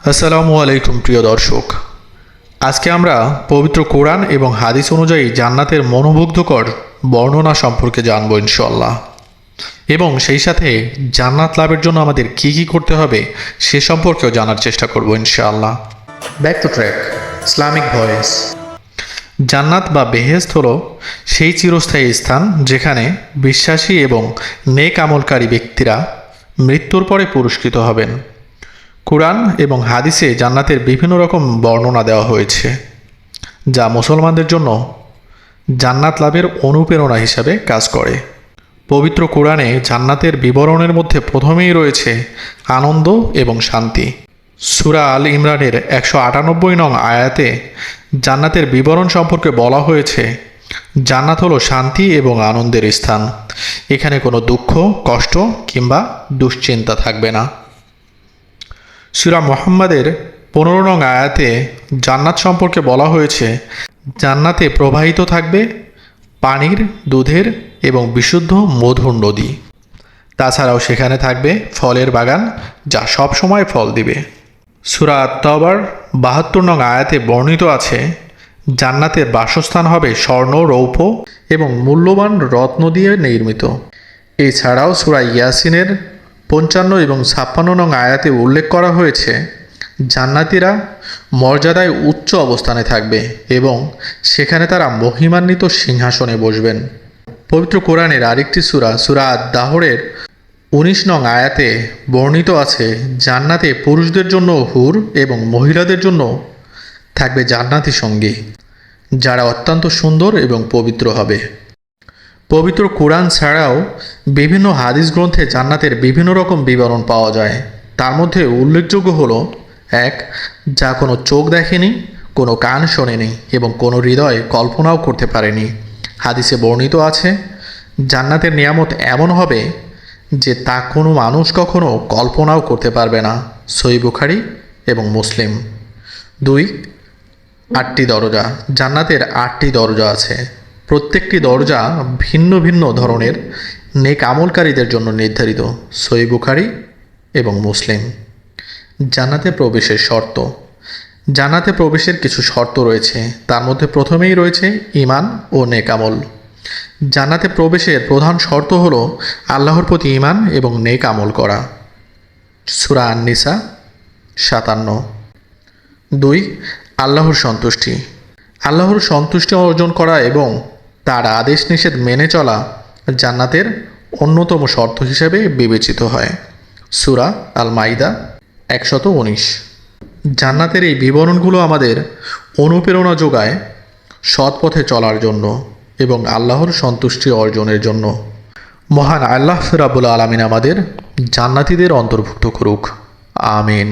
আসসালামু আলাইকুম প্রিয় দর্শক। আজকে আমরা পবিত্র কোরআন এবং হাদিস অনুযায়ী জান্নাতের মনোমুগ্ধকর বর্ণনা সম্পর্কে জানব ইনশাআল্লাহ, এবং সেই সাথে জান্নাত লাভের জন্য আমাদের কি কি করতে হবে সে সম্পর্কেও জানার চেষ্টা করব ইনশাআল্লাহ। Back to track Islamic voice. জান্নাত বা বেহেশত হলো সেই চিরস্থায়ী স্থান যেখানে বিশ্বাসী এবং নেক আমলকারী ব্যক্তিরা মৃত্যুর পরে পুরস্কৃত হবেন। কুরআন এবং হাদিসে জান্নাতের বিভিন্ন রকম বর্ণনা দেওয়া হয়েছে, যা মুসলমানদের জন্য জান্নাত লাভের অনুপ্রেরণা হিসাবে কাজ করে। পবিত্র কুরআনে জান্নাতের বিবরণের মধ্যে প্রথমেই রয়েছে আনন্দ এবং শান্তি। সূরা আল ইমরানের 198 নং আয়াতে জান্নাতের বিবরণ সম্পর্কে বলা হয়েছে, জান্নাত হলো শান্তি এবং আনন্দের স্থান। এখানে কোনো দুঃখ, কষ্ট কিংবা দুশ্চিন্তা থাকবে না। সূরা মুহাম্মাদের 15 নং আয়াতে জান্নাত সম্পর্কে বলা হয়েছে, জান্নাতে প্রবাহিত থাকবে পানির, দুধের এবং বিশুদ্ধ মধুর নদী। তাছাড়াও সেখানে থাকবে ফলের বাগান, যা সব সময় ফল দিবে। সূরা আত-তাওবার 72 নং আয়াতে বর্ণিত আছে, জান্নাতের বাসস্থান হবে স্বর্ণ, রৌপ্য এবং মূল্যবান রত্ন দিয়ে নির্মিত। এছাড়াও সূরা ইয়াসিনের 55 এবং 56 নং আয়াতে উল্লেখ করা হয়েছে, জান্নাতীরা মর্যাদায় উচ্চ অবস্থানে থাকবে এবং সেখানে তারা মহিমান্বিত সিংহাসনে বসবেন। পবিত্র কোরআনের আরেকটি সূরা আদ-দাহরের 19 নং আয়াতে বর্ণিত আছে, জান্নাতে পুরুষদের জন্য হুর এবং মহিলাদের জন্য থাকবে জান্নাতি সঙ্গী, যারা অত্যন্ত সুন্দর এবং পবিত্র হবে। পবিত্র কোরআন ছাড়াও বিভিন্ন হাদিস গ্রন্থে জান্নাতের বিভিন্ন রকম বিবরণ পাওয়া যায়। তার মধ্যে উল্লেখযোগ্য হলো, 1. যা কোনো চোখ দেখেনি, কোনো কান শোনেনি এবং কোনো হৃদয় কল্পনাও করতে পারেনি। হাদিসে বর্ণিত আছে, জান্নাতের নিয়ামত এমন হবে যে তা কোনো মানুষ কখনো কল্পনাও করতে পারবে না। সহিহ বুখারী এবং মুসলিম। 2. 8টি দরজা। জান্নাতের 8টি দরজা আছে। প্রত্যেকটি দরজা ভিন্ন ভিন্ন ধরনের নেক আমলকারীদের জন্য নির্ধারিত। সহিহ বুখারী এবং মুসলিম। জান্নাতে প্রবেশের শর্ত। জান্নাতে প্রবেশের কিছু শর্ত রয়েছে, তার মধ্যে প্রথমেই রয়েছে ঈমান ও নেক আমল। জান্নাতে প্রবেশের প্রধান শর্ত হলো আল্লাহর প্রতি ঈমান এবং নেক আমল করা। সূরা আন-নিসা 57। 2. আল্লাহর সন্তুষ্টি। আল্লাহর সন্তুষ্টি অর্জন করা এবং তার আদেশ নিষেধ মেনে চলা জান্নাতের অন্যতম শর্ত হিসেবে বিবেচিত হয়। সূরা আল মাইদা 119। জান্নাতের এই বিবরণগুলো আমাদের অনুপ্রেরণা যোগায় সৎ পথে চলার জন্য এবং আল্লাহর সন্তুষ্টি অর্জনের জন্য। মহান আল্লাহ রাব্বুল আলামিন আমাদের জান্নাতীদের অন্তর্ভুক্ত করুক। আমিন।